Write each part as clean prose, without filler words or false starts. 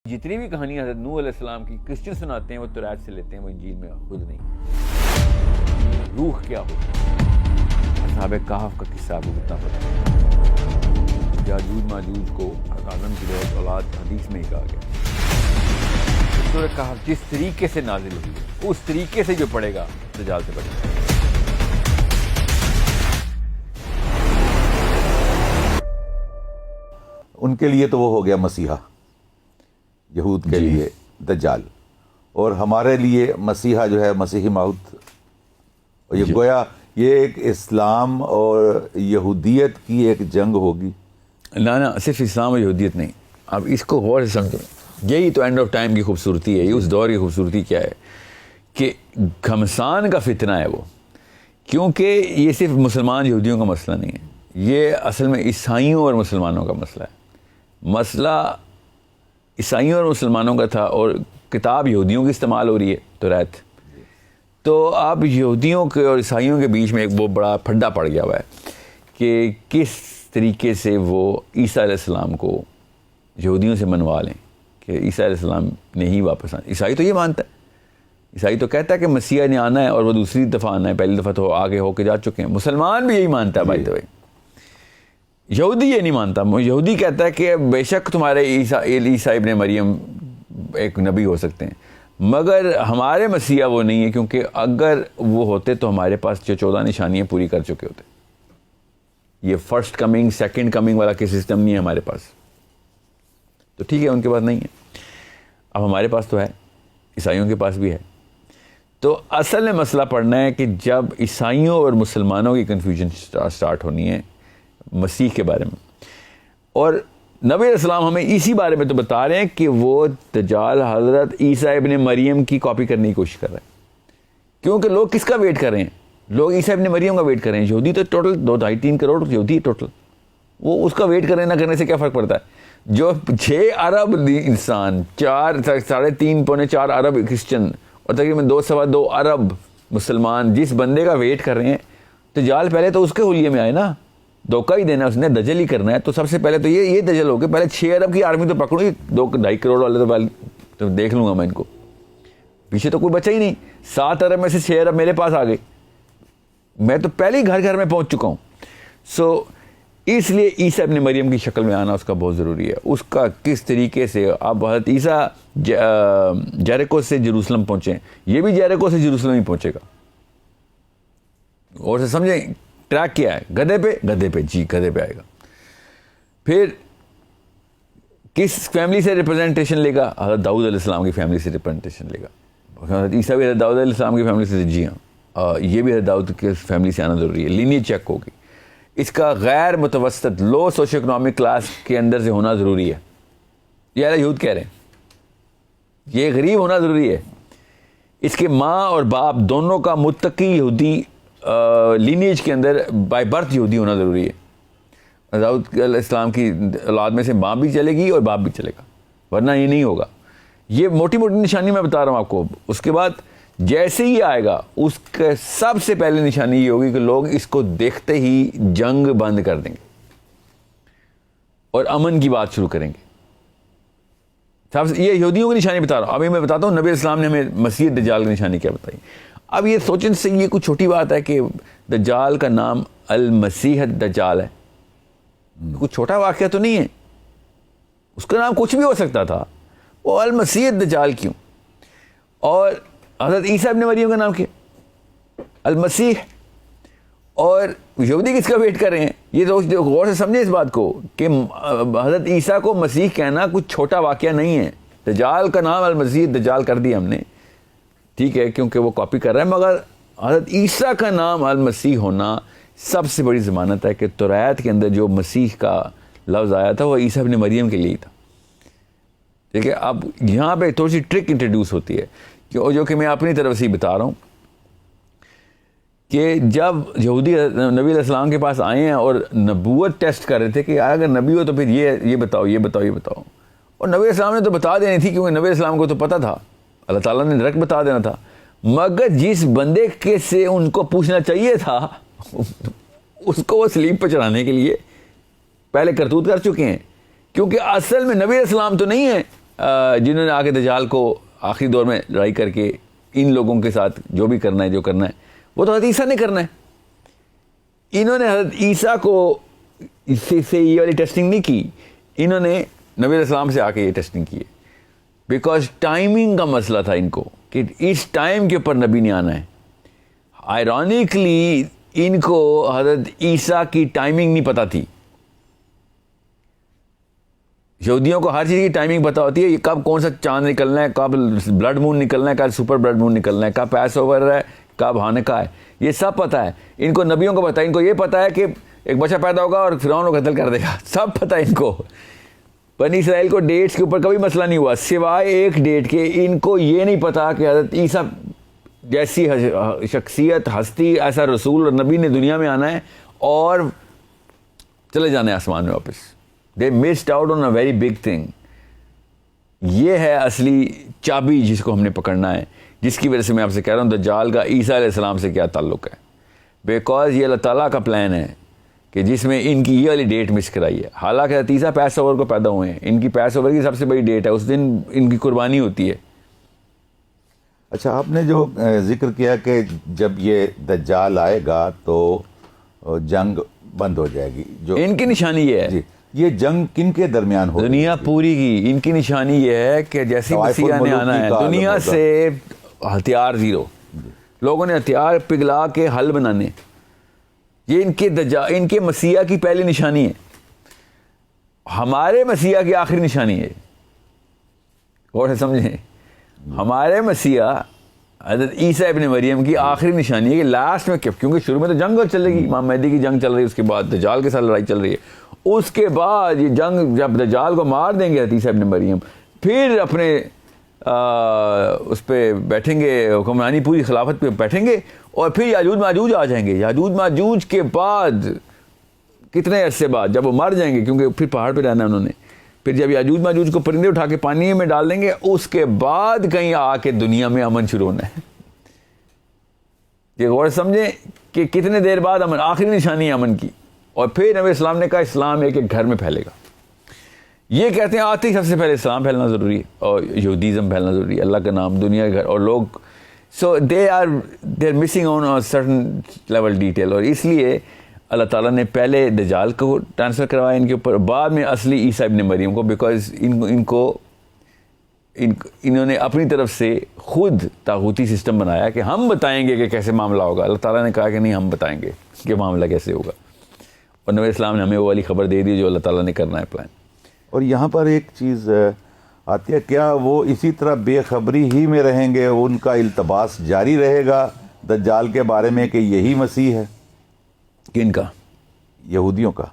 جتنی بھی کہانیاں حضرت نوح علیہ السلام کی کرسچن سناتے ہیں وہ تورات سے لیتے ہیں، وہ انجیل میں خود نہیں۔ روح کیا ہوتا؟ اصحاب کہف کا قصہ آپ کو کتنا پتہ ہے؟ یاجوج ماجوج کو آدم کی بہت اولاد حدیث میں ہی کہا گیا۔ سورہ کہف جس طریقے سے نازل ہوئی ہے اس طریقے سے جو پڑھے گا دجال سے بچے گا۔ ان کے لیے تو وہ ہو گیا مسیحا، یہود کے لیے دجال، اور ہمارے لیے مسیحا جو ہے مسیحی موت، اور یہ گویا یہ ایک اسلام اور یہودیت کی ایک جنگ ہوگی۔ نہ صرف اسلام اور یہودیت نہیں، اب اس کو غور سے سمجھیں۔ یہی تو اینڈ آف ٹائم کی خوبصورتی ہے، اس دور کی خوبصورتی کیا ہے کہ گھمسان کا فتنہ ہے وہ، کیونکہ یہ صرف مسلمان یہودیوں کا مسئلہ نہیں ہے، یہ اصل میں عیسائیوں اور مسلمانوں کا مسئلہ ہے۔ مسئلہ عیسائیوں اور مسلمانوں کا تھا، اور کتاب یہودیوں کی استعمال ہو رہی ہے تورات، تو اب یہودیوں کے اور عیسائیوں کے بیچ میں ایک بہت بڑا پھڈا پڑ گیا ہوا ہے کہ کس طریقے سے وہ عیسیٰ علیہ السلام کو یہودیوں سے منوا لیں کہ عیسیٰ علیہ السلام نے ہی واپس آنا۔ عیسائی تو یہ مانتا ہے، عیسائی تو کہتا ہے کہ مسیح نے آنا ہے اور وہ دوسری دفعہ آنا ہے، پہلی دفعہ تو آگے ہو کے جا چکے ہیں۔ مسلمان بھی یہی مانتا ہے، بائی دی وے۔ یہودی یہ نہیں مانتا، یہودی کہتا ہے کہ بے شک تمہارے عیسیٰ ابن مریم ایک نبی ہو سکتے ہیں، مگر ہمارے مسیح وہ نہیں ہے، کیونکہ اگر وہ ہوتے تو ہمارے پاس جو 14 نشانیاں پوری کر چکے ہوتے۔ یہ فرسٹ کمنگ سیکنڈ کمنگ والا کہ سسٹم نہیں ہے ہمارے پاس، تو ٹھیک ہے ان کے پاس نہیں ہے، اب ہمارے پاس تو ہے، عیسائیوں کے پاس بھی ہے۔ تو اصل میں مسئلہ پڑھنا ہے کہ جب عیسائیوں اور مسلمانوں کی کنفیوژن سٹارٹ ہونی ہے مسیح کے بارے میں، اور نبی علیہ السلام ہمیں اسی بارے میں تو بتا رہے ہیں کہ وہ دجال حضرت عیسیٰ ابن مریم کی کاپی کرنے کی کوشش کر رہے ہیں، کیونکہ لوگ کس کا ویٹ کر رہے ہیں؟ لوگ عیسیٰ ابن مریم کا ویٹ کر رہے ہیں۔ یہودی تو ٹوٹل 2-2.5-3 کروڑ یہودی ٹوٹل، وہ اس کا ویٹ کرنے نہ کرنے سے کیا فرق پڑتا ہے؟ جو 6 ارب انسان، 3.5-4 ارب کرسچن اور تقریباً 2.2 ارب مسلمان جس بندے کا ویٹ کر رہے ہیں، دجال پہلے تو اس کے حلیے میں آئے نا، دھوکہ ہی دینا، اس نے دجل ہی کرنا ہے، تو سب سے پہلے تو یہ دجل ہو گئے۔ پہلے 6 ارب کی آرمی تو پکڑوں، 2.5 کروڑ والے تو پہلے تو دیکھ لوں گا میں ان کو، پیچھے تو کوئی بچا ہی نہیں۔ 7 ارب میں سے 6 ارب میرے پاس آ گئے، میں تو پہلے ہی گھر میں پہنچ چکا ہوں۔ سو اس لیے عیسیٰ ابن مریم کی شکل میں آنا اس کا بہت ضروری ہے۔ اس کا کس طریقے سے اب حضرت عیسیٰ جیریکو سے جروسلم پہنچے، یہ بھی جیریکو سے جروسلم ہی پہنچے گا، اور سے سمجھیں ٹریک کیا ہے؟ گدھے پہ جی گدھے پہ آئے گا۔ پھر کس فیملی سے ریپرزنٹیشن لے گا؟ حضرت داؤد علیہ السلام کی فیملی سے ریپرزنٹیشن لے گا۔ حضرت عیسیٰ بھی حضرت داؤد علیہ السلام کی فیملی سے، جی ہاں، یہ بھی حضرت داؤد کی فیملی سے آنا ضروری ہے، لینیج چیک ہوگی۔ اس کا غیر متوسط لو سوشو اکنامک کلاس کے اندر سے ہونا ضروری ہے، یہ اہل یہود کہہ رہے ہیں، یہ غریب ہونا ضروری ہے۔ اس کے ماں اور باپ دونوں کا متقی یہودی لینیج کے اندر بائی برتھ یہودی ہونا ضروری ہے۔ داؤد علیہ السلام کی اولاد میں سے ماں بھی چلے گی اور باپ بھی چلے گا، ورنہ یہ نہیں ہوگا۔ یہ موٹی موٹی نشانی میں بتا رہا ہوں آپ کو۔ اس کے بعد جیسے ہی آئے گا اس کے سب سے پہلے نشانی یہ ہوگی کہ لوگ اس کو دیکھتے ہی جنگ بند کر دیں گے اور امن کی بات شروع کریں گے۔ یہ یہودیوں کی نشانی بتا رہا ہوں۔ ابھی میں بتاتا ہوں نبی السلام نے ہمیں مسیح دجال کی نشانی کیا بتائی۔ اب یہ سوچنے سے یہ کوئی چھوٹی بات ہے کہ دجال کا نام المسیح دجال ہے، کوئی چھوٹا واقعہ تو نہیں ہے، اس کا نام کچھ بھی ہو سکتا تھا، وہ المسیح دجال کیوں؟ اور حضرت عیسیٰ ابن مریم کا نام کیا؟ المسیح۔ اور یہودی کس کا ویٹ کر رہے ہیں؟ یہ تو غور سے سمجھیں اس بات کو کہ حضرت عیسیٰ کو مسیح کہنا کچھ چھوٹا واقعہ نہیں ہے۔ دجال کا نام المسیح دجال کر دیا ہم نے، ٹھیک ہے، کیونکہ وہ کاپی کر رہا ہے، مگر حضرت عیسیٰ کا نام المسیح ہونا سب سے بڑی ضمانت ہے کہ تورات کے اندر جو مسیح کا لفظ آیا تھا وہ عیسیٰ ابن مریم کے لیے ہی تھا۔ ٹھیک ہے، اب یہاں پہ تھوڑی سی ٹرک انٹروڈیوس ہوتی ہے جو کہ میں اپنی طرف سے ہی بتا رہا ہوں کہ جب یہودی نبی علیہ السلام کے پاس آئے ہیں اور نبوت ٹیسٹ کر رہے تھے کہ اگر نبی ہو تو پھر یہ بتاؤ، اور نبی علیہ السلام نے تو بتا دینی تھی، کیونکہ نبی علیہ السلام کو تو پتہ تھا، اللہ تعالیٰ نے ڈائریکٹ بتا دینا تھا، مگر جس بندے کے سے ان کو پوچھنا چاہیے تھا اس کو وہ سلیب پہ چڑھانے کے لیے پہلے کرتوت کر چکے ہیں، کیونکہ اصل میں نبی علیہ السلام تو نہیں ہے، جنہوں نے آگے دجال کو آخری دور میں لڑائی کر کے ان لوگوں کے ساتھ جو بھی کرنا ہے جو کرنا ہے وہ تو حضرت عیسیٰ نے کرنا ہے. انہوں نے حضرت عیسیٰ کو اس سے یہ والی ٹیسٹنگ نہیں کی, انہوں نے نبی علیہ السلام سے آ کے یہ ٹیسٹنگ کی ہے. بیکاز ٹائمنگ کا مسئلہ تھا ان کو کہ اس ٹائم کے اوپر نبی نے آنا ہے. آئرونکلی ان کو حضرت عیسیٰ کی ٹائمنگ نہیں پتہ تھی. یہودیوں کو ہر چیز کی ٹائمنگ پتہ ہوتی ہے, یہ کب کون سا چاند نکلنا ہے, کب بلڈ مون نکلنا ہے, کب سپر بلڈ مون نکلنا ہے, کب پیس اوور ہے, کب ہانکا ہے, یہ سب پتہ ہے. ان کو نبیوں کو پتہ ہے, ان کو یہ پتہ ہے کہ ایک بچہ پیدا ہوگا اور فرعون کو قتل کر دے گا, سب پتہ ہے ان کو. بنی اسرائیل کو ڈیٹس کے اوپر کبھی مسئلہ نہیں ہوا سوائے ایک ڈیٹ کے. ان کو یہ نہیں پتا کہ حضرت عیسیٰ جیسی شخصیت, ہستی, ایسا رسول اور نبی نے دنیا میں آنا ہے اور چلے جانا ہے آسمان میں واپس. They missed out on a very big thing. یہ ہے اصلی چابی جس کو ہم نے پکڑنا ہے, جس کی وجہ سے میں آپ سے کہہ رہا ہوں دجال کا عیسیٰ علیہ السلام سے کیا تعلق ہے. بیکاز یہ اللہ تعالیٰ کا پلان ہے کہ جس میں ان کی یہ والی ڈیٹ مس کرائی ہے. حالانکہ عیسیٰ پیس اوور کو پیدا ہوئے ہیں, ان کی پیس اوور کی سب سے بڑی ڈیٹ ہے, اس دن ان کی قربانی ہوتی ہے. اچھا, آپ نے جو ذکر کیا کہ جب یہ دجال آئے گا تو جنگ بند ہو جائے گی, جو ان کی نشانی یہ ہے. جی, یہ جنگ کن کے درمیان ہو, دنیا پوری کی ان کی نشانی یہ ہے کہ جیسے مسیح نے آنا ہے دنیا سے ہتھیار زیرو, لوگوں نے ہتھیار پگھلا کے حل بنانے. یہ ان کے مسیح کی پہلی نشانی ہے, ہمارے مسیح کی آخری نشانی ہے. غور سے سمجھیں, ہمارے مسیح حضرت عیسیٰ ابن مریم کی آخری نشانی ہے کہ لاسٹ میں, کیونکہ شروع میں تو جنگ چلے گی, امام مہدی کی جنگ چل رہی ہے, اس کے بعد دجال کے ساتھ لڑائی چل رہی ہے, اس کے بعد یہ جنگ جب دجال کو مار دیں گے حضرت عیسیٰ ابن مریم, پھر اپنے اس پہ بیٹھیں گے, حکمرانی پوری خلافت پہ بیٹھیں گے, اور پھر یاجوج ماجوج آ جائیں گے. یاجوج ماجوج کے بعد کتنے عرصے بعد جب وہ مر جائیں گے, کیونکہ پھر پہاڑ پہ رہنا ہے انہوں نے, پھر جب یاجوج ماجوج کو پرندے اٹھا کے پانی میں ڈال دیں گے, اس کے بعد کہیں آ کے دنیا میں امن شروع ہونا ہے. یہ غور سمجھیں کہ کتنے دیر بعد امن, آخری نشانی ہے امن کی. اور پھر نبی اسلام نے کہا اسلام ایک ایک گھر میں پھیلے گا. یہ کہتے ہیں آتے ہی سب سے پہلے اسلام پھیلنا ضروری ہے اور یہودیزم پھیلنا ضروری ہے, اللہ کا نام دنیا کے گھر, اور لوگ so they are missing on certain level detail. اور اس لیے اللہ تعالیٰ نے پہلے دجال کو ٹرانسفر کروایا ان کے اوپر, بعد میں اصلی عیسیٰ ابن مریم کو, بیکاز انہوں نے اپنی طرف سے خود طاغوتی سسٹم بنایا کہ ہم بتائیں گے کہ کیسے معاملہ ہوگا. اللہ تعالیٰ نے کہا کہ نہیں, ہم بتائیں گے کہ معاملہ کیسے ہوگا, اور نبی اسلام نے ہمیں وہ والی خبر دے دی جو اللہ تعالیٰ نے کرنا ہے پلان. اور یہاں پر ایک چیز آتی ہے, کیا وہ اسی طرح بے خبری ہی میں رہیں گے, ان کا التباس جاری رہے گا دجال کے بارے میں کہ یہی مسیح ہے؟ کن کا؟ یہودیوں کا.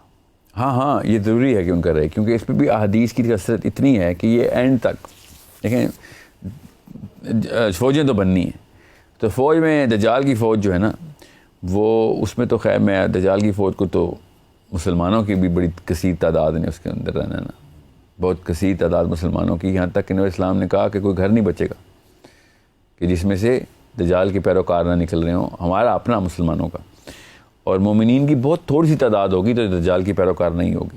ہاں, یہ ضروری ہے کہ ان کا رہے, کیونکہ اس پہ بھی احادیث کی کثرت اتنی ہے کہ یہ اینڈ تک دیکھیں. فوجیں تو بننی ہیں, تو فوج میں دجال کی فوج جو ہے نا, وہ اس میں تو خیر میں دجال کی فوج کو تو مسلمانوں کی بھی بڑی کثیر تعداد نے اس کے اندر رہنا نا, بہت کثیر تعداد مسلمانوں کی, یہاں تک کہ نبی اسلام نے کہا کہ کوئی گھر نہیں بچے گا کہ جس میں سے دجال کے پیروکار نہ نکل رہے ہوں, ہمارا اپنا مسلمانوں کا. اور مومنین کی بہت تھوڑی سی تعداد ہوگی تو دجال کی پیروکار نہیں ہوگی,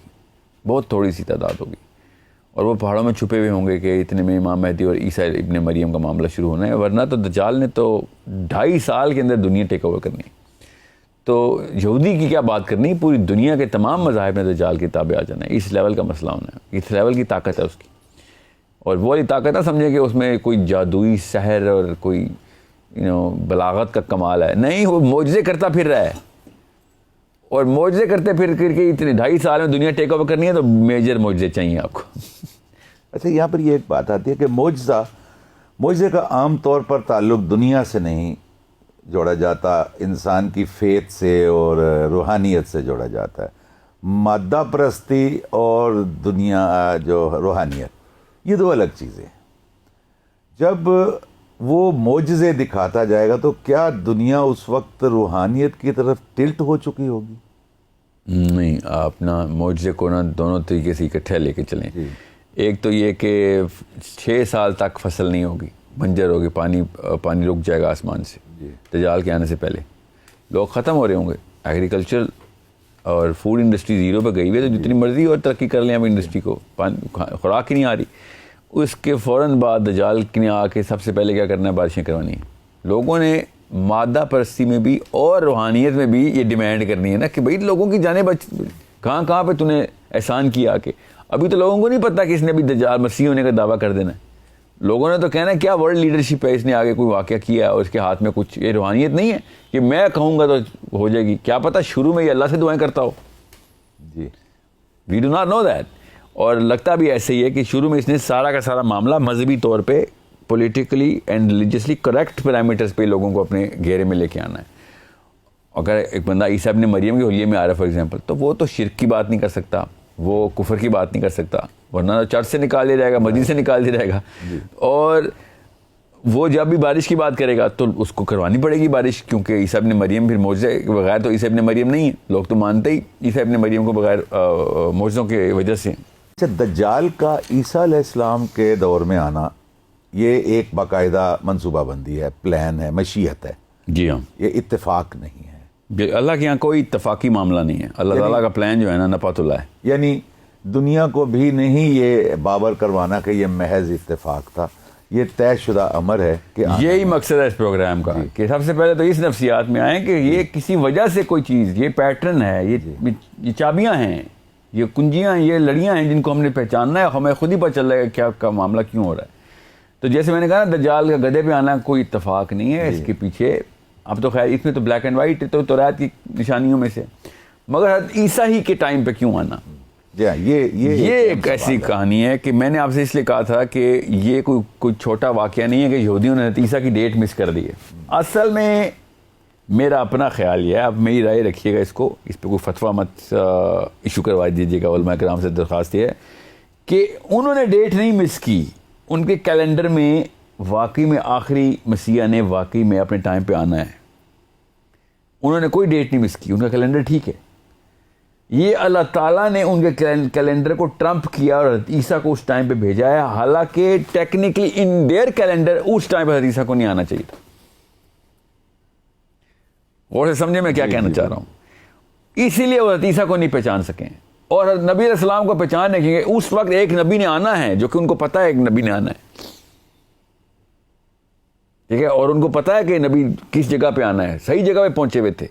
بہت تھوڑی سی تعداد ہوگی, اور وہ پہاڑوں میں چھپے ہوئے ہوں گے کہ اتنے میں امام مہدی اور عیسیٰ ابن مریم کا معاملہ شروع ہونا ہے. ورنہ تو دجال نے تو 2.5 سال کے اندر دنیا ٹیک اوور کرنی ہے. تو یہودی کی کیا بات کرنی, پوری دنیا کے تمام مذاہب میں دجال کے تابع آ جانا ہے. اس لیول کا مسئلہ ہونا ہے, اس لیول کی طاقت ہے اس کی. اور وہ والی طاقت نہ سمجھے کہ اس میں کوئی جادوئی سحر اور کوئی بلاغت کا کمال ہے, نہیں, وہ معجزے کرتا پھر رہا ہے, اور معجزے کرتے پھر کے اتنے 2.5 سال میں دنیا ٹیک اوور کرنی ہے, تو میجر معجزے چاہیے آپ کو. اچھا, یہاں پر یہ ایک بات آتی ہے کہ معجزے کا عام طور پر تعلق دنیا سے نہیں جوڑا جاتا, انسان کی فیت سے اور روحانیت سے جوڑا جاتا ہے. مادہ پرستی اور دنیا جو روحانیت, یہ 2 الگ چیزیں. جب وہ معجزے دکھاتا جائے گا تو کیا دنیا اس وقت روحانیت کی طرف ٹلٹ ہو چکی ہوگی؟ نہیں, آپ نا معجزے کو نا دونوں طریقے سے اکٹھے لے کے چلیں. ایک تو یہ کہ 6 سال تک فصل نہیں ہوگی, بنجر ہوگی, پانی رک جائے گا آسمان سے. دجال کے آنے سے پہلے لوگ ختم ہو رہے ہوں گے, ایگریکلچر اور فوڈ انڈسٹری زیرو پہ گئی ہوئی ہے, تو جتنی مرضی اور ترقی کر لیں اب انڈسٹری کو, خوراک ہی نہیں آ رہی. اس کے فوراً بعد دجال نے آ کے سب سے پہلے کیا کرنا ہے؟ بارشیں کروانی ہیں. لوگوں نے مادہ پرستی میں بھی اور روحانیت میں بھی یہ ڈیمانڈ کرنی ہے نا کہ بھائی لوگوں کی جانیں کہاں پہ تو نے احسان کیا. کہ ابھی تو لوگوں کو نہیں پتا کہ اس نے ابھی دجال مسیح ہونے کا دعویٰ کر دینا ہے. لوگوں نے تو کہنا ہے کیا ورلڈ لیڈرشپ ہے، اس نے آگے کوئی واقعہ کیا اور اس کے ہاتھ میں کچھ. یہ روحانیت نہیں ہے کہ میں کہوں گا تو ہو جائے گی. کیا پتہ شروع میں یہ اللہ سے دعائیں کرتا ہو. جی we do not know that. اور لگتا بھی ایسے ہی ہے کہ شروع میں اس نے سارا کا سارا معاملہ مذہبی طور پہ politically and religiously correct parameters پہ لوگوں کو اپنے گھیرے میں لے کے آنا ہے. اگر ایک بندہ عیسیٰ ابن مریم کے حلیے میں آ رہا ہے فار ایگزامپل، تو وہ تو شرک کی بات نہیں کر سکتا، وہ کفر کی بات نہیں کر سکتا، ورنہ چرچ سے نکال دیا جائے گا، مسجد سے نکال دیا جائے گا. اور وہ جب بھی بارش کی بات کرے گا تو اس کو کروانی پڑے گی بارش، کیونکہ عیسیٰ ابن مریم پھر معجزے کے بغیر تو عیسیٰ ابن مریم نہیں ہے. لوگ تو مانتے ہی عیسیٰ ابن مریم کو بغیر معجزوں کی وجہ سے. اچھا، دجال کا عیسیٰ علیہ السلام کے دور میں آنا یہ ایک باقاعدہ منصوبہ بندی ہے، پلان ہے، مشیت ہے. جی ہاں، یہ اتفاق نہیں ہے. اللہ کے یہاں کوئی اتفاقی معاملہ نہیں ہے. اللہ تعالیٰ کا پلان جو ہے نا نپات اللہ ہے. یعنی دنیا کو بھی نہیں یہ بابر کروانا کہ یہ محض اتفاق تھا، یہ طے شدہ امر ہے کہ یہی مقصد ہے اس پروگرام کا کہ سب سے پہلے تو اس نفسیات میں آئیں کہ یہ کسی وجہ سے کوئی چیز، یہ پیٹرن ہے، یہ چابیاں ہیں، یہ کنجیاں ہیں، یہ لڑیاں ہیں جن کو ہم نے پہچاننا ہے. ہمیں خود ہی پتہ چل رہا ہے کیا کا معاملہ کیوں ہو رہا ہے. تو جیسے میں نے کہا نا دجال کا گدھے پہ آنا کوئی اتفاق نہیں ہے. اس کے پیچھے اب تو خیر اس میں تو بلیک اینڈ وائٹ تو توریت کی نشانیوں میں سے، مگر حضرت عیسیٰ ہی کے ٹائم پہ کیوں آنا؟ جی ہاں، یہ ایک ایسی کہانی ہے کہ میں نے آپ سے اس لیے کہا تھا کہ یہ کوئی چھوٹا واقعہ نہیں ہے کہ یہودیوں نے حضرت عیسیٰ کی ڈیٹ مس کر دی ہے. اصل میں میرا اپنا خیال یہ ہے، اب میری رائے رکھیے گا، اس پہ کوئی فتویٰ مت ایشو کروا دیجیے گا. علماء کرام سے درخواست یہ ہے کہ انہوں نے ڈیٹ نہیں مس کی. ان کے کیلنڈر میں واقعی میں آخری مسیح نے واقعی میں اپنے ٹائم پہ آنا ہے. انہوں نے کوئی ڈیٹ نہیں مس کی، ان کا کیلنڈر ٹھیک ہے. یہ اللہ تعالیٰ نے ان کے کیلنڈر کو ٹرمپ کیا اور حضرت عیسیٰ کو اس ٹائم پہ بھیجا ہے، حالانکہ ٹیکنیکلی ان دیئر کیلنڈر اس ٹائم پہ حضرت عیسیٰ کو نہیں آنا چاہیے تھا. اور سمجھے میں کیا کہنا چاہ رہا ہوں؟ اسی لیے وہ حضرت عیسیٰ کو نہیں پہچان سکیں. اور نبی علیہ السلام کو پہچاننے کے اس وقت ایک نبی نے آنا ہے جو کہ ان کو پتہ ہے ایک نبی نے آنا ہے، ٹھیک ہے. اور ان کو پتہ ہے کہ نبی کس جگہ پہ آنا ہے، صحیح جگہ پہ پہنچے ہوئے تھے.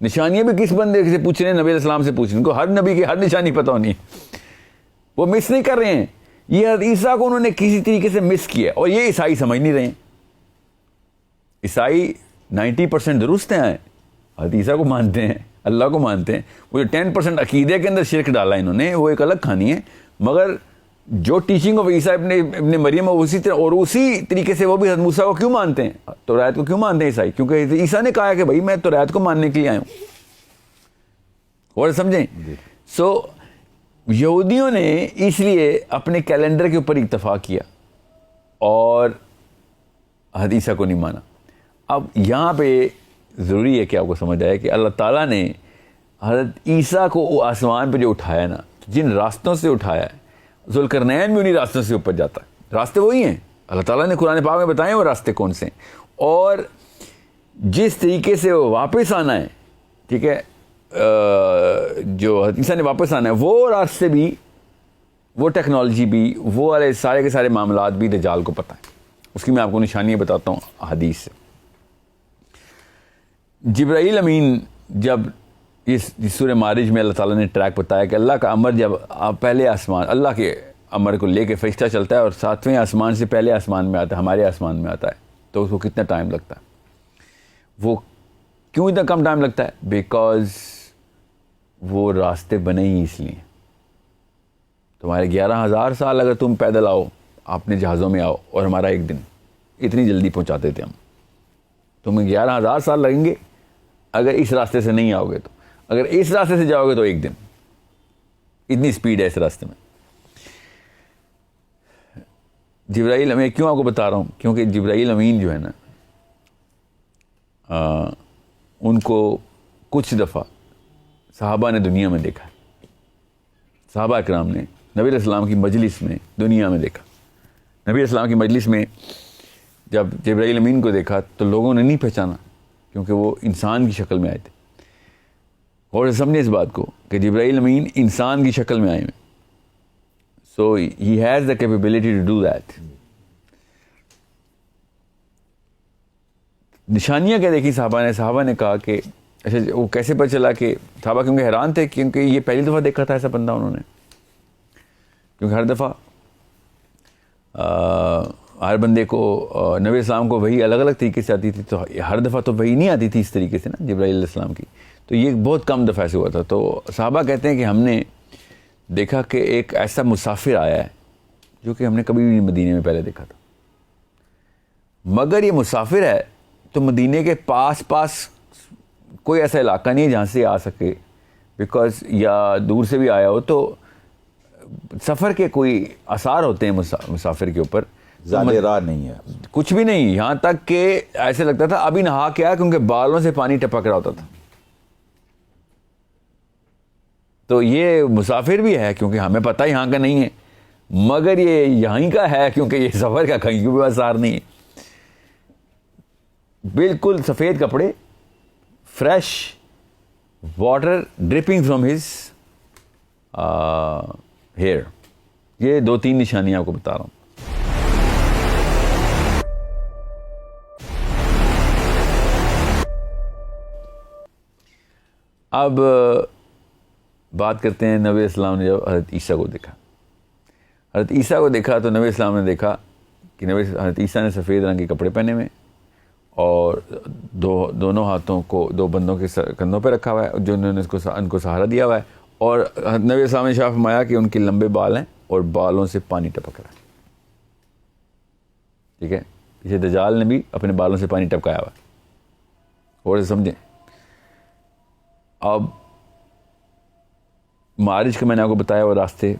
نشانیاں بھی کس بندے سے پوچھ رہے ہیں؟ نبی علیہ السلام سے پوچھ رہے ہیں. ان کو ہر نبی کی ہر نشانی پتہ ہونی ہے، وہ مس نہیں کر رہے ہیں. یہ حضرت عیسیٰ کو انہوں نے کسی طریقے سے مس کیا، اور یہ عیسائی سمجھ نہیں رہے ہیں. عیسائی 90% درست ہیں، حضرت عیسیٰ کو مانتے ہیں، اللہ کو مانتے ہیں. وہ جو 10% عقیدے کے اندر شرک ڈالا انہوں نے وہ ایک الگ کہانی ہے. مگر جو ٹیچنگ آف عیسیٰ ابن مریم اسی طرح اور اسی طریقے سے وہ بھی حضرت موسیٰ کو کیوں مانتے ہیں، توریت کو کیوں مانتے ہیں عیسائی؟ کیونکہ عیسیٰ نے کہا کہ بھائی میں توریت کو ماننے کے لیے آیا ہوں. اور سمجھیں سو یہودیوں نے اس لیے اپنے کیلنڈر کے اوپر اتفاق کیا اور حضرت عیسیٰ کو نہیں مانا. اب یہاں پہ ضروری ہے کہ آپ کو سمجھ آئے کہ اللہ تعالیٰ نے حضرت عیسیٰ کو آسمان پہ جو اٹھایا نا، جن راستوں سے اٹھایا ہے، ذوالقرنین بھی انہیں راستوں سے اوپر جاتا ہے. راستے وہی ہیں، اللہ تعالیٰ نے قرآن پاک میں بتائے وہ راستے کون سے ہیں. اور جس طریقے سے وہ واپس آنا ہے، ٹھیک ہے، جو حضرت عیسیٰ نے واپس آنا ہے، وہ راستے بھی، وہ ٹیکنالوجی بھی، وہ والے سارے کے سارے معاملات بھی دجال کو پتہ ہے. اس کی میں آپ کو نشانیاں بتاتا ہوں حدیث سے. جبرائیل امین جب اس سورہ معارج میں اللہ تعالیٰ نے ٹریک بتایا کہ اللہ کا امر جب پہلے آسمان، اللہ کے امر کو لے کے فرشتہ چلتا ہے اور 7ویں آسمان سے پہلے آسمان میں آتا ہے، ہمارے آسمان میں آتا ہے، تو اس کو کتنا ٹائم لگتا ہے؟ وہ کیوں اتنا کم ٹائم لگتا ہے؟ بیکاز وہ راستے بنے ہی اس لیے. تمہارے 11,000 سال اگر تم پیدل آؤ، اپنے جہازوں میں آؤ، اور ہمارا ایک دن، اتنی جلدی پہنچاتے تھے ہم. تمہیں 11,000 سال لگیں گے اگر اس راستے سے نہیں آؤ گے. تو اگر اس راستے سے جاؤ گے تو ایک دن. اتنی سپیڈ ہے اس راستے میں. جبرائیل امین کیوں آپ کو بتا رہا ہوں؟ کیونکہ جبرائیل امین جو ہے نا، ان کو کچھ دفعہ صحابہ نے دنیا میں دیکھا. صحابہ اکرام نے نبی علیہ السلام کی مجلس میں دنیا میں دیکھا. نبی علیہ السلام کی مجلس میں جب جبرائیل امین کو دیکھا تو لوگوں نے نہیں پہچانا، کیونکہ وہ انسان کی شکل میں آئے تھے. اور سمجھیں اس بات کو کہ جبرائیل امین انسان کی شکل میں آئے ہیں. So he has the capability to do that. نشانیاں کیا دیکھی صحابہ نے کہا کہ اچھا وہ کیسے پتہ چلا کہ صحابہ کیونکہ حیران تھے کیونکہ یہ پہلی دفعہ دیکھا تھا ایسا بندہ انہوں نے, کیونکہ ہر دفعہ ہر بندے کو نبی اسلام کو وہی الگ الگ طریقے سے آتی تھی, تو ہر دفعہ تو وہی نہیں آتی تھی اس طریقے سے نا جبرائیل علیہ السلام کی, تو یہ بہت کم دفعہ ایسے ہوا تھا. تو صحابہ کہتے ہیں کہ ہم نے دیکھا کہ ایک ایسا مسافر آیا ہے جو کہ ہم نے کبھی بھی مدینے میں پہلے دیکھا تھا, مگر یہ مسافر ہے تو مدینے کے پاس کوئی ایسا علاقہ نہیں ہے جہاں سے آ سکے, بیکاز یا دور سے بھی آیا ہو تو سفر کے کوئی آثار ہوتے ہیں مسافر کے اوپر, زیادہ راہ نہیں ہے, کچھ بھی نہیں, یہاں تک کہ ایسے لگتا تھا ابھی نہا کے آیا کیونکہ بالوں سے پانی ٹپک رہا ہوتا تھا. تو یہ مسافر بھی ہے کیونکہ ہمیں پتہ یہاں کا نہیں ہے, مگر یہ یہیں کا ہے کیونکہ یہ سفر کا کہیں بھی آثار نہیں ہے. بالکل سفید کپڑے, fresh water dripping from his hair. یہ 2-3 نشانیاں آپ کو بتا رہا ہوں. اب بات کرتے ہیں نبی اسلام نے جب حضرت عیسیٰ کو دیکھا. حضرت عیسیٰ کو دیکھا تو نبی اسلام نے دیکھا کہ حضرت عیسیٰ نے سفید رنگ کے کپڑے پہنے ہوئے اور دونوں ہاتھوں کو 2 بندوں کے کندھوں پہ رکھا ہوا ہے جو انہوں نے ان کو سہارا دیا ہوا ہے, اور نبی اسلام نے ارشاد فرمایا کہ ان کے لمبے بال ہیں اور بالوں سے پانی ٹپک رہا ہے. ٹھیک ہے, اسے دجال نے بھی اپنے بالوں سے پانی ٹپکایا ہوا ہے, اور سمجھیں. اب معراج کا میں نے آپ کو بتایا وہ راستے,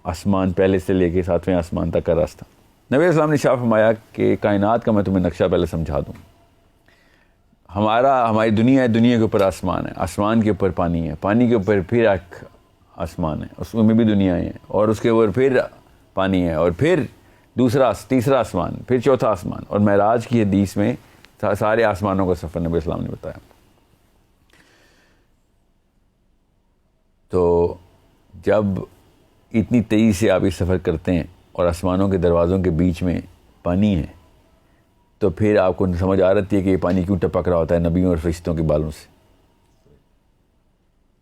آسمان پہلے سے لے کے 7ویں آسمان تک کا راستہ. نبی اسلام نے ارشاد فرمایا کہ کائنات کا میں تمہیں نقشہ پہلے سمجھا دوں. ہماری دنیا ہے, دنیا کے اوپر آسمان ہے, آسمان کے اوپر پانی ہے, پانی کے اوپر پھر ایک آسمان ہے, اس میں بھی دنیا ہیں, اور اس کے اوپر پھر پانی ہے, اور پھر تیسرا آسمان, پھر چوتھا آسمان. اور معراج کی حدیث میں سارے آسمانوں کا سفر نبی اسلام نے بتایا. تو جب اتنی تیزی سے آپ یہ سفر کرتے ہیں اور آسمانوں کے دروازوں کے بیچ میں پانی ہے, تو پھر آپ کو سمجھ آ رہی ہے کہ یہ پانی کیوں ٹپک رہا ہوتا ہے نبیوں اور فرشتوں کے بالوں سے,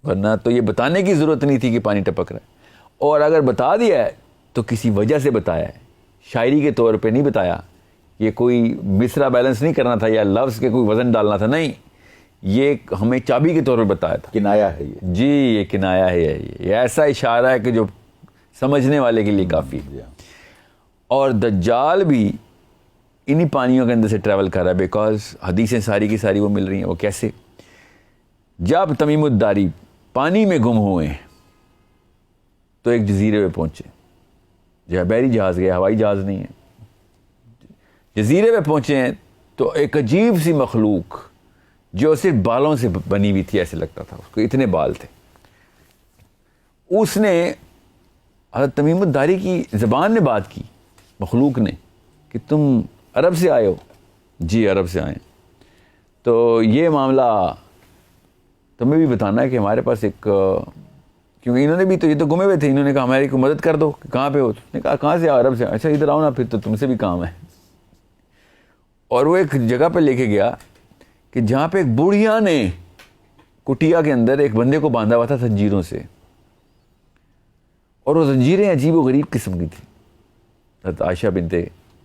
ورنہ تو یہ بتانے کی ضرورت نہیں تھی کہ پانی ٹپک رہا ہے. اور اگر بتا دیا ہے تو کسی وجہ سے بتایا ہے, شاعری کے طور پہ نہیں بتایا, یہ کوئی مصرع بیلنس نہیں کرنا تھا یا لفظ کے کوئی وزن ڈالنا تھا, نہیں, یہ ہمیں چابی کے طور پر بتایا تھا. کنایا ہے یہ, جی یہ کنایا ہے, یہ ایسا اشارہ ہے کہ جو سمجھنے والے کے لیے کافی. اور دجال بھی انہی پانیوں کے اندر سے ٹریول کر رہا ہے, بیکاز حدیثیں ساری کی ساری وہ مل رہی ہیں. وہ کیسے؟ جب تمیم الداری پانی میں گم ہوئے تو ایک جزیرے پہ پہنچے, جہاں بحری جہاز گیا, ہوائی جہاز نہیں ہے, جزیرے پہ پہنچے ہیں تو ایک عجیب سی مخلوق جو صرف بالوں سے بنی ہوئی تھی, ایسے لگتا تھا اس کو اتنے بال تھے. اس نے حضرت تمیم الداری کی زبان میں بات کی, مخلوق نے, کہ تم عرب سے آئے ہو؟ جی عرب سے آئے. تو یہ معاملہ تمہیں بھی بتانا ہے کہ ہمارے پاس ایک, کیونکہ انہوں نے بھی تو یہ تو گمے ہوئے تھے, انہوں نے کہا ہماری کو مدد کر دو, کہاں پہ ہو؟ اس نے کہا کہاں سے؟ عرب سے. اچھا ادھر آؤ نا, پھر تو تم سے بھی کام ہے. اور وہ ایک جگہ پہ لے کے گیا کہ جہاں پہ ایک بڑھیا نے کٹیا کے اندر ایک بندے کو باندھا ہوا تھا زنجیروں سے, اور وہ زنجیریں عجیب و غریب قسم کی تھیں. حضرت عائشہ بنت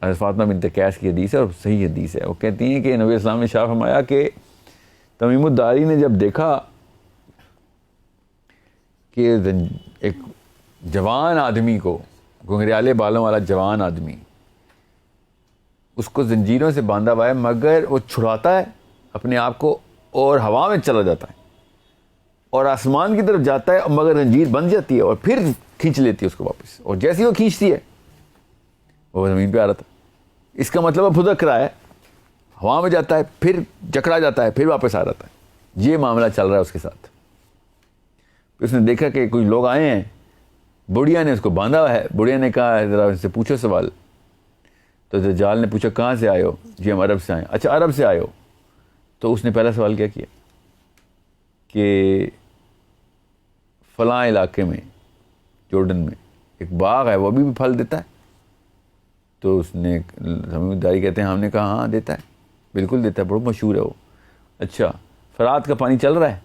حضرت فاطمہ بنت قیس کی حدیث ہے, اور صحیح حدیث ہے. وہ کہتی ہیں کہ نبی اسلام نے ارشاد فرمایا کہ تمیم الداری نے جب دیکھا کہ ایک جوان آدمی کو, گھنگریالے بالوں والا جوان آدمی, اس کو زنجیروں سے باندھا ہوا ہے, مگر وہ چھڑاتا ہے اپنے آپ کو اور ہوا میں چلا جاتا ہے اور آسمان کی طرف جاتا ہے, مگر زنجیر بند جاتی ہے اور پھر کھینچ لیتی ہے اس کو واپس, اور جیسے ہی وہ کھینچتی ہے وہ زمین پہ آ رہا تھا. اس کا مطلب وہ پھدک رہا ہے, ہوا میں جاتا ہے, پھر جکڑا جاتا ہے, پھر واپس آ رہا ہے. یہ معاملہ چل رہا ہے اس کے ساتھ. اس نے دیکھا کہ کچھ لوگ آئے ہیں, بڑھیا نے اس کو باندھا ہوا ہے. بڑھیا نے کہا ذرا ان سے پوچھو سوال. تو دجال نے پوچھا کہاں سے آئے ہو؟ جی ہم عرب سے آئے. اچھا عرب سے آئے ہو؟ تو اس نے پہلا سوال کیا کیا کہ فلاں علاقے میں, جورڈن میں ایک باغ ہے وہ بھی پھل دیتا ہے؟ تو اس نے سمجھداری کہتے ہیں، ہم نے کہا ہاں دیتا ہے، بالکل دیتا ہے، بہت مشہور ہے وہ. اچھا فرات کا پانی چل رہا ہے؟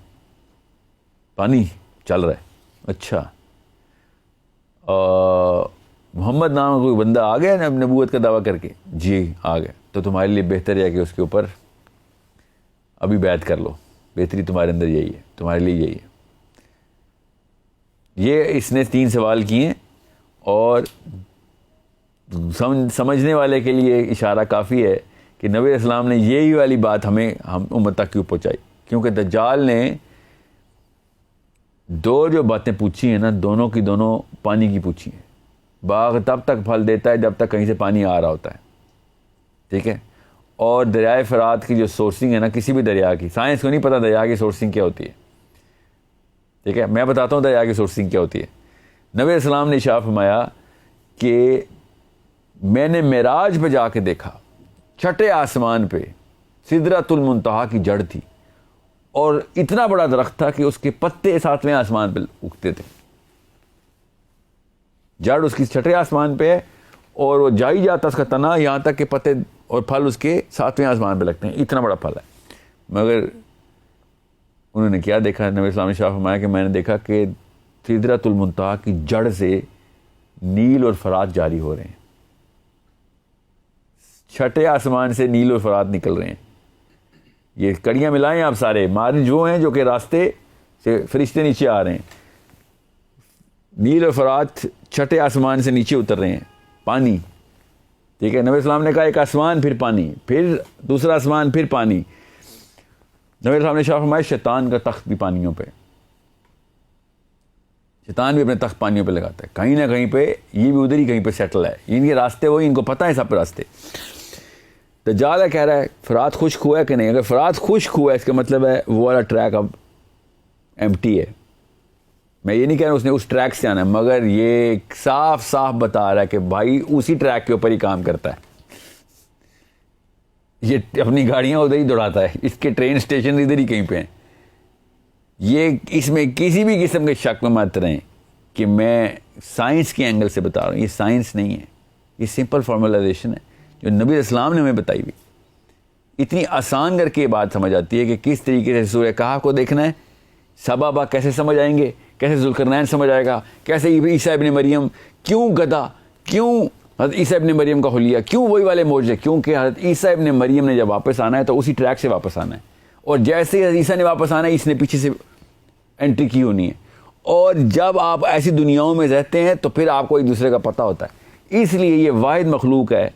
پانی چل رہا ہے. اچھا محمد نام کا کوئی بندہ آ گیا نبوت کا دعویٰ کر کے؟ جی آ گیا. تو تمہارے لیے بہتر ہے کہ اس کے اوپر ابھی بیعت کر لو، بہتری تمہارے اندر یہی ہے، تمہارے لیے یہی ہے. یہ اس نے 3 سوال کیے اور سمجھنے والے کے لیے اشارہ کافی ہے کہ نبی علیہ السلام نے یہی والی بات ہم امت تک کیوں پہنچائی. کیونکہ دجال نے 2 جو باتیں پوچھی ہیں نا، دونوں کی دونوں پانی کی پوچھی ہیں. باغ تب تک پھل دیتا ہے جب تک کہیں سے پانی آ رہا ہوتا ہے، ٹھیک ہے. اور دریائے فرات کی جو سورسنگ ہے نا کسی بھی دریا کی، سائنس کو نہیں پتہ دریا کی سورسنگ کیا ہوتی ہے، ٹھیک ہے. میں بتاتا ہوں دریا کی سورسنگ کیا ہوتی ہے. نبی علیہ السلام نے ارشاد فرمایا کہ میں نے معراج پہ جا کے دیکھا، چھٹے آسمان پہ سدرۃ المنتہا کی جڑ تھی، اور اتنا بڑا درخت تھا کہ اس کے پتے 7ویں آسمان پہ اگتے تھے. جڑ اس کی چھٹے آسمان پہ ہے اور وہ جائی جاتا اس کا تنا یہاں تک کہ پتے اور پھل اس کے 7ویں آسمان پہ لگتے ہیں. اتنا بڑا پھل ہے. مگر انہوں نے کیا دیکھا؟ نبی اسلام نے شاہ فرمایا کہ میں نے دیکھا کہ سدرۃ المنتہا کی جڑ سے نیل اور فرات جاری ہو رہے ہیں. چھٹے آسمان سے نیل اور فرات نکل رہے ہیں. یہ کڑیاں ملائیں آپ سارے، مارج وہ ہیں جو کہ راستے سے فرشتے نیچے آ رہے ہیں. نیل اور فرات چھٹے آسمان سے نیچے اتر رہے ہیں، پانی، ٹھیک ہے. نبی اسلام نے کہا ایک آسمان پھر پانی، پھر دوسرا آسمان پھر پانی. نبی اسلام نے شاہ فرمایا شیطان کا تخت بھی پانیوں پہ، شیطان بھی اپنے تخت پانیوں پہ لگاتا ہے. کہیں نہ کہیں پہ یہ بھی ادھر ہی کہیں پہ سیٹل ہے. ان کے راستے وہی، ان کو پتہ ہے سب راستے. دجال کہہ رہا ہے فرات خشک ہوا ہے کہ نہیں. اگر فرات خشک ہوا ہے اس کا مطلب ہے وہ والا ٹریک اب ایمپٹی ہے. میں یہ نہیں کہہ رہا اس نے اس ٹریک سے آنا ہے، مگر یہ صاف صاف بتا رہا ہے کہ بھائی اسی ٹریک کے اوپر ہی کام کرتا ہے. یہ اپنی گاڑیاں ادھر ہی دوڑاتا ہے، اس کے ٹرین اسٹیشن ادھر ہی کہیں پہ ہیں. یہ اس میں کسی بھی قسم کے شک میں مت رہیں کہ میں سائنس کے اینگل سے بتا رہا ہوں. یہ سائنس نہیں ہے، یہ سمپل فارمولائزیشن ہے جو نبی اسلام نے ہمیں بتائی ہوئی. اتنی آسان کر کے یہ بات سمجھ آتی ہے کہ کس طریقے سے سورہ کہف کو دیکھنا ہے. سبابہ کیسے سمجھ آئیں گے، کیسے ذوالقرنین سمجھ آئے گا، کیسے عیسیٰ ابن مریم کیوں گدھا، کیوں حضرت عیسیٰ ابن مریم کا حلیہ، کیوں وہی والے معجزے. کیونکہ حضرت عیسیٰ ابن مریم نے جب واپس آنا ہے تو اسی ٹریک سے واپس آنا ہے، اور جیسے ہی حضرت عیسیٰ نے واپس آنا ہے اس نے پیچھے سے انٹری کی ہونی ہے. اور جب آپ ایسی دنیاؤں میں رہتے ہیں تو پھر آپ کو ایک دوسرے کا پتہ ہوتا ہے. اس لیے یہ واحد مخلوق ہے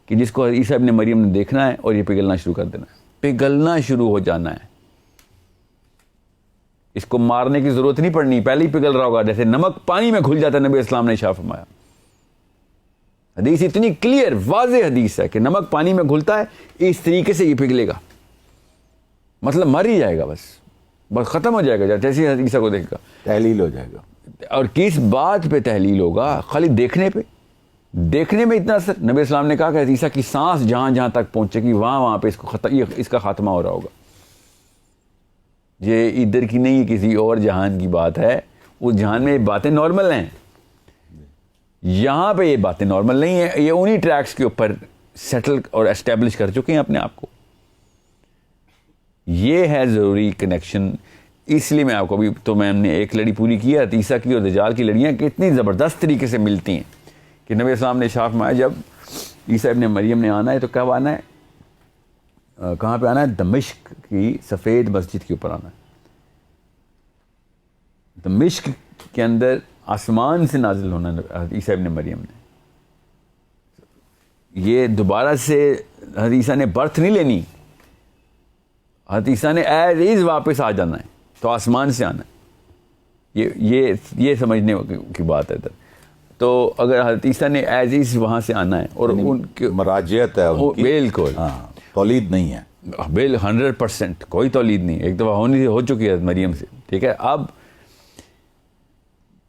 کہ جس کو عیسیٰ ابن مریم نے دیکھنا ہے اور یہ پگھلنا شروع کر دینا ہے، پگھلنا شروع ہو جانا ہے. اس کو مارنے کی ضرورت نہیں پڑنی، پہلے ہی پگھل رہا ہوگا جیسے نمک پانی میں گھل جاتا ہے. نبی اسلام نے ارشاد فرمایا، حدیث اتنی کلیئر واضح حدیث ہے کہ نمک پانی میں گھلتا ہے اس طریقے سے یہ پگھلے گا، مطلب مر ہی جائے گا، بس ختم ہو جائے گا جیسے عیسیٰ کو دیکھے گا. تحلیل ہو جائے گا. اور کس بات پہ تحلیل ہوگا؟ خالی دیکھنے پہ. دیکھنے میں اتنا اثر. نبی اسلام نے کہا کہ عیسیٰ کی سانس جہاں جہاں تک پہنچے گی وہاں پہ اس کا خاتمہ ہو رہا ہوگا. یہ ادھر کی نہیں، کسی اور جہان کی بات ہے. اس جہان میں یہ باتیں نارمل ہیں، یہاں پہ یہ باتیں نارمل نہیں ہیں. یہ انہی ٹریکس کے اوپر سیٹل اور اسٹیبلش کر چکے ہیں اپنے آپ کو. یہ ہے ضروری کنیکشن. اس لیے میں آپ کو ابھی تو میں نے ایک لڑی پوری کی ہے، عیسیٰ کی اور دجال کی لڑیاں کتنی زبردست طریقے سے ملتی ہیں کہ نبی اسلام نے ارشاد فرمایا جب عیسیٰ ابن مریم نے آنا ہے تو کب آنا ہے، کہاں پہ آنا ہے؟ دمشق کی سفید مسجد کے اوپر آنا ہے. دمشق کے اندر آسمان سے نازل ہونا ہے عیسیٰ ابن مریم نے. یہ دوبارہ سے حضرت عیسیٰ نے برتھ نہیں لینی، حضرت عیسیٰ نے ایز از واپس آ جانا ہے تو آسمان سے آنا ہے. یہ سمجھنے کی بات ہے ادھر. تو اگر حضرت عیسیٰ نے ایز از وہاں سے آنا ہے اور ان کی مراجعت ہے ان کی، بالکل تولید نہیں ہے، 100% کوئی تولید نہیں. ایک دفعہ ہو چکی ہے مریم سے، ٹھیک ہے. اب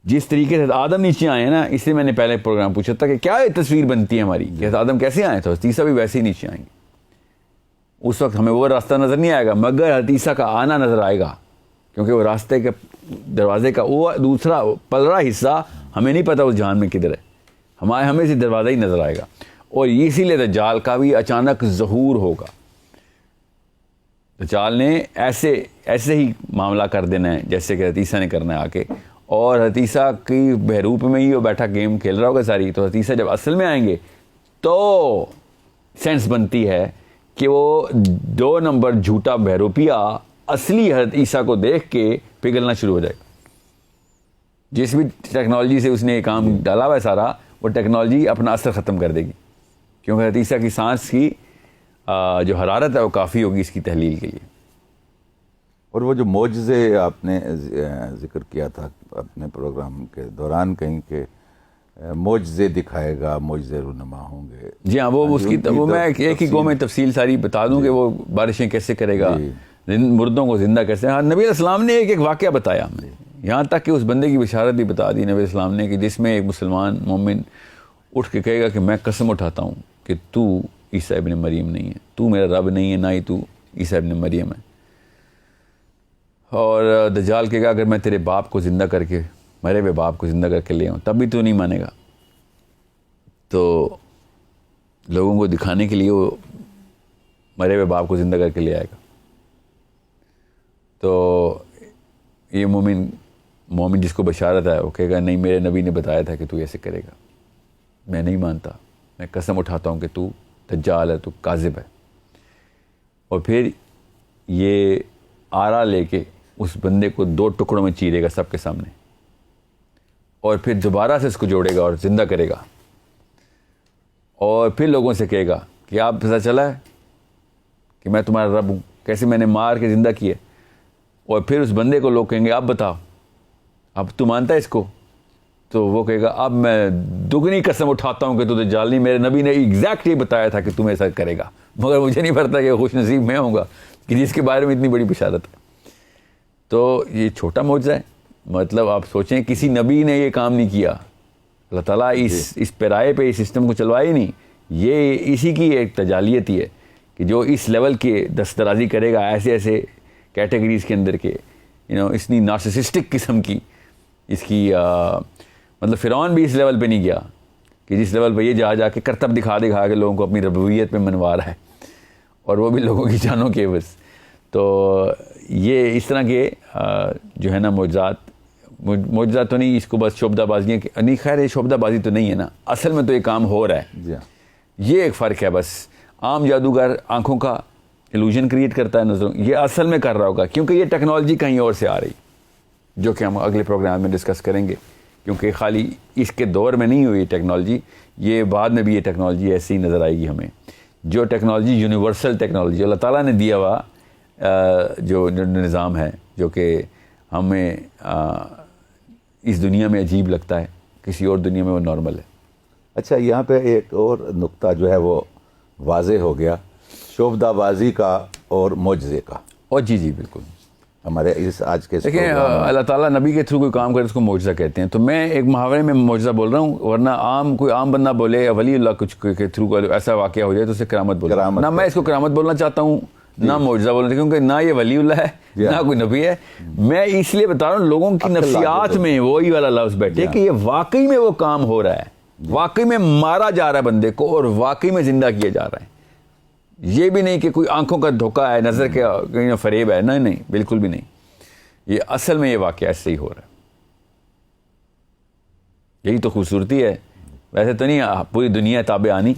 جس طریقے سے آدم نیچے آئے ہیں نا، اس لیے میں نے پہلے پروگرام پوچھا تھا کہ کیا تصویر بنتی ہے ہماری کہ آدم کیسے آئے تو عیسیٰ بھی ویسے ہی نیچے آئیں گے. اس وقت ہمیں وہ راستہ نظر نہیں آئے گا، مگر حضرت عیسیٰ کا آنا نظر آئے گا، کیونکہ وہ راستے کے دروازے کا وہ دوسرا پلرا حصہ ہمیں نہیں پتہ اس جہان میں کدھر ہے. ہمیں سے دروازہ ہی نظر آئے گا, اور اسی لیے دجال کا بھی اچانک ظہور ہوگا. دجال نے ایسے ہی معاملہ کر دینا ہے جیسے کہ حدیثہ نے کرنا ہے آ کے, اور حدیثہ کی بہروپ میں ہی وہ بیٹھا گیم کھیل رہا ہوگا ساری. تو حدیثہ جب اصل میں آئیں گے تو سینس بنتی ہے کہ وہ 2 نمبر جھوٹا بہروپیہ اصلی حضرت عیسیٰ کو دیکھ کے پگھلنا شروع ہو جائے گا. جس بھی ٹیکنالوجی سے اس نے یہ کام ڈالا ہوا ہے سارا, وہ ٹیکنالوجی اپنا اثر ختم کر دے گی, کیونکہ حضرت عیسیٰ کی سانس کی جو حرارت ہے وہ کافی ہوگی اس کی تحلیل کے لیے. اور وہ جو معجزے آپ نے ذکر کیا تھا اپنے پروگرام کے دوران کہیں کہ معجزے دکھائے گا, معجزے رونما ہوں گے. جی ہاں, وہ اس کی وہ میں ایک ہی گو میں تفصیل ساری بتا دوں کہ وہ بارشیں کیسے کرے گا, مردوں کو زندہ کیسے. ہاں, نبی علیہ السلام نے ایک واقعہ بتایا ہمیں, یہاں تک کہ اس بندے کی بشارت بھی بتا دی نبی علیہ السلام نے, کہ جس میں ایک مسلمان مومن اٹھ کے کہے گا کہ میں قسم اٹھاتا ہوں کہ تو عیسیٰ ابن مریم نہیں ہے, تو میرا رب نہیں ہے, نہ ہی تو عیسیٰ ابن مریم ہے. اور دجال کہے گا اگر میں تیرے باپ کو زندہ کر کے, مرے ہوئے باپ کو زندہ کر کے لے آؤں تب بھی تو نہیں مانے گا. تو لوگوں کو دکھانے کے لیے وہ مرے ہوئے باپ کو زندہ کر کے لے آئے گا. تو یہ مومن جس کو بشارت ہے وہ کہے گا نہیں, میرے نبی نے بتایا تھا کہ تو ایسے کرے گا, میں نہیں مانتا, میں قسم اٹھاتا ہوں کہ تو دجال ہے, تو کاذب ہے. اور پھر یہ آرا لے کے اس بندے کو 2 ٹکڑوں میں چیرے گا سب کے سامنے, اور پھر دوبارہ سے اس کو جوڑے گا اور زندہ کرے گا, اور پھر لوگوں سے کہے گا کہ آپ پتہ چلا ہے کہ میں تمہارا رب ہوں, کیسے میں نے مار کے زندہ کیا. اور پھر اس بندے کو لوگ کہیں گے اب بتاؤ, اب تو مانتا ہے اس کو؟ تو وہ کہے گا اب میں دگنی قسم اٹھاتا ہوں کہ تو دجال نہیں, میرے نبی نے ایگزیکٹ یہ بتایا تھا کہ تم ایسا کرے گا, مگر مجھے نہیں پتا کہ خوش نصیب میں ہوں گا کہ جس کے بارے میں اتنی بڑی بشارت ہے. تو یہ چھوٹا معجزہ ہے, مطلب آپ سوچیں کسی نبی نے یہ کام نہیں کیا, اللہ تعالیٰ اس پیرائے پہ اس سسٹم کو چلوایا ہی نہیں. یہ اسی کی ایک تجالیت ہی ہے کہ جو اس لیول کے دسترازی کرے گا ایسے کیٹیگریز کے اندر کے اتنی نارسسسٹک قسم کی اس کی مطلب فرعون بھی اس لیول پہ نہیں گیا کہ جس لیول پہ یہ جا کے کرتب دکھا کے لوگوں کو اپنی ربوبیت پہ منوا رہا ہے, اور وہ بھی لوگوں کی جانوں کے عوض. تو یہ اس طرح کے جو ہے نا معجزات تو نہیں, اس کو بس شعبدہ بازیاں نہیں, خیر یہ شعبدہ بازی تو نہیں ہے نا, اصل میں تو یہ کام ہو رہا ہے. یہ ایک فرق ہے بس. عام جادوگر آنکھوں کا ایلوژن کریٹ کرتا ہے نظروں, یہ اصل میں کر رہا ہوگا کیونکہ یہ ٹیکنالوجی کہیں اور سے آ رہی, جو کہ ہم اگلے پروگرام میں ڈسکس کریں گے, کیونکہ خالی اس کے دور میں نہیں ہوئی ٹیکنالوجی, یہ بعد میں بھی یہ ٹیکنالوجی ایسی ہی نظر آئے گی ہمیں. جو ٹیکنالوجی یونیورسل ٹیکنالوجی اللہ تعالیٰ نے دیا ہوا جو نظام ہے, جو کہ ہمیں اس دنیا میں عجیب لگتا ہے, کسی اور دنیا میں وہ نارمل ہے. اچھا, یہاں پہ ایک اور نقطہ جو ہے وہ واضح ہو گیا, شعبدہ بازی کا اور معجزے کا. اور جی بالکل, ہمارے اس آج کے دیکھیں اللہ تعالیٰ نبی کے تھرو کوئی کام کرے اس کو معجزہ کہتے ہیں. تو میں ایک محاورے میں معجزہ بول رہا ہوں, ورنہ کوئی عام بندہ بولے ولی اللہ کچھ کے تھرو ایسا واقعہ ہو جائے تو اسے کرامت بول رہا ہوں. نہ میں اس کو کرامت بولنا چاہتا ہوں, نہ معجزہ بولنا, کیونکہ نہ یہ ولی اللہ ہے نہ کوئی نبی ہے. میں اس لیے بتا رہا ہوں لوگوں کی نفسیات میں وہی والا لفظ بیٹھے کہ یہ واقعی میں وہ کام ہو رہا ہے, واقعی میں مارا جا رہا ہے بندے کو اور واقعی میں زندہ کیا جا رہا ہے. یہ بھی نہیں کہ کوئی آنکھوں کا دھوکہ ہے, نظر کا فریب ہے, نہیں بالکل بھی نہیں. یہ اصل میں یہ واقعہ ایسے ہی ہو رہا ہے. یہی تو خوبصورتی ہے. ویسے تو نہیں پوری دنیا تابع آنی,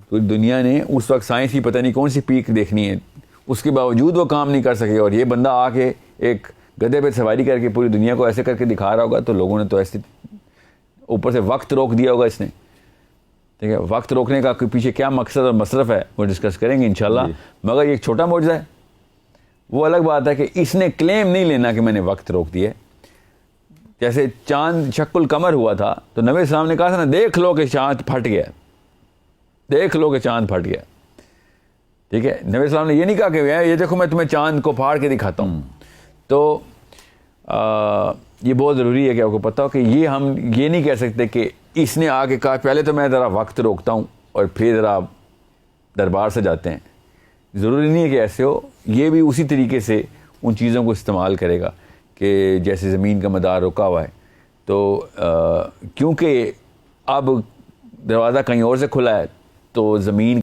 پوری دنیا نے اس وقت سائنس ہی پتہ نہیں کون سی پیک دیکھنی ہے, اس کے باوجود وہ کام نہیں کر سکے, اور یہ بندہ آ کے ایک گدھے پہ سواری کر کے پوری دنیا کو ایسے کر کے دکھا رہا ہوگا. تو لوگوں نے تو ایسے اوپر سے وقت روک دیا ہوگا اس نے. ٹھیک ہے, وقت روکنے کا پیچھے کیا مقصد اور مصرف ہے وہ ڈسکس کریں گے انشاءاللہ. مگر یہ ایک چھوٹا معجزہ ہے. وہ الگ بات ہے کہ اس نے کلیم نہیں لینا کہ میں نے وقت روک دیا. جیسے چاند شق القمر ہوا تھا تو نبی السلام نے کہا تھا نا, دیکھ لو کہ چاند پھٹ گیا, دیکھ لو کہ چاند پھٹ گیا. ٹھیک ہے, نبی السلام نے یہ نہیں کہا کہ یہ دیکھو میں تمہیں چاند کو پھاڑ کے دکھاتا ہوں. تو یہ بہت ضروری ہے کہ آپ کو پتہ ہو کہ یہ ہم یہ نہیں کہہ سکتے کہ اس نے آ کے کہا پہلے تو میں ذرا وقت روکتا ہوں اور پھر ذرا دربار سے جاتے ہیں. ضروری نہیں ہے کہ ایسے ہو. یہ بھی اسی طریقے سے ان چیزوں کو استعمال کرے گا کہ جیسے زمین کا مدار رکا ہوا ہے، تو کیونکہ اب دروازہ کہیں اور سے کھلا ہے تو زمین